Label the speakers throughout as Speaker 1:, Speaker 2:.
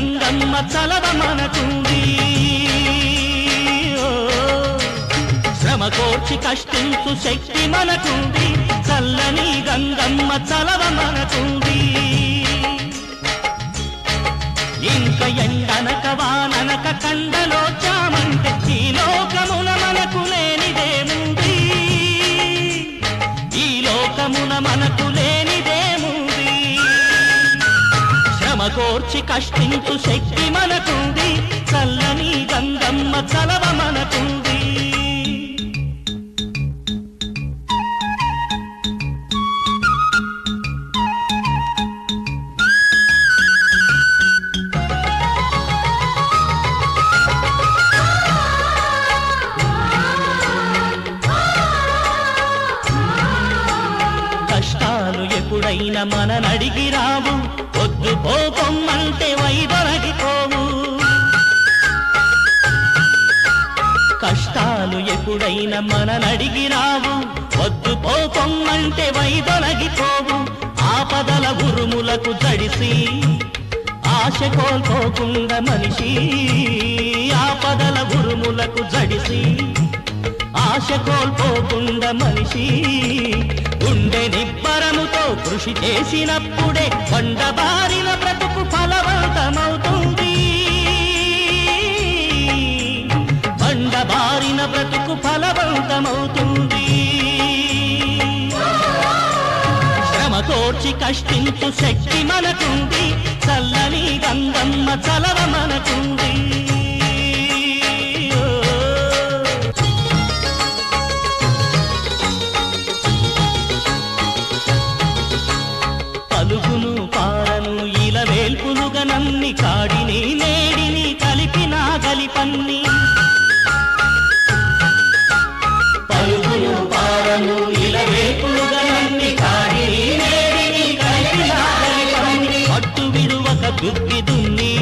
Speaker 1: గంగమ్మ చలవ మనకుంది శ్రమ కోర్చి కష్టించు శక్తి మనకుంది చల్లని గంగమ్మ చలవ మనకుంది ఇంక ఎండనక వాననక కండలో చామంటే ఈ లోకమున మనకు లేనిదేముంది ఈ లోకమున మనకు లేనిదేముంది శ్రమ కోర్చి కష్టించు శక్తి మనకుంది చల్లని గంగమ్మ చలవ మనకుంది కష్టాలు ఎప్పుడైనా మననడిగి రావు వద్దు పోకొమ్మంటే వైదొలగిపోవు కష్టాలు ఎప్పుడైనా మననడిగి రావు వద్దు పోకొమ్మంటే వైదొలగిపోవు ఆపదల ఉరుములకు జడిసి ఆశ కోల్పోకుండా మనిషి ఆపదల ఉరుములకు జడిసి ఆశ కోల్పోకుండా మనిషి గుండె నిబ్బరముతో కృషి చేసినప్పుడే బండబారిన బ్రతుకు ఫలవంతమవుతుంది బండబారిన బ్రతుకు ఫలవంతమవుతుంది శ్రమ కోర్చి కష్టించు శక్తి మనకుంది చల్లని గంగమ్మ చలవ మనకుంది పలుగును పారను ఇలవేల్పులుగా నన్ని కాడిని నేడిని కలిపిన గలిపన్ని పలుగును పారను ఇలవేల్పులుగా నన్ని కాడిని నేడిని కలిపిన గలిపన్ని పట్టు విడువక దుక్కి దున్ని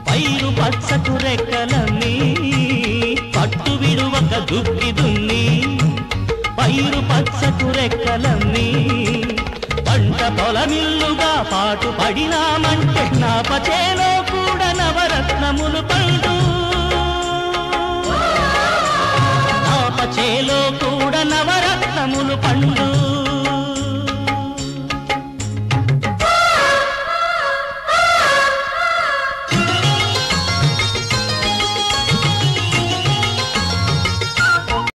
Speaker 1: పైరు పచ్చకు రెక్కలన్నీ పట్టు విడువక దుక్కి దున్ని పైరు పచ్చకు రెక్కలన్నీ పంట పొలమిల్లుగా పాటు పడినామంటే నా పచేలో కూడా నవరత్నములు పండు నా పచేలో కూడా నవరత్నములు పండు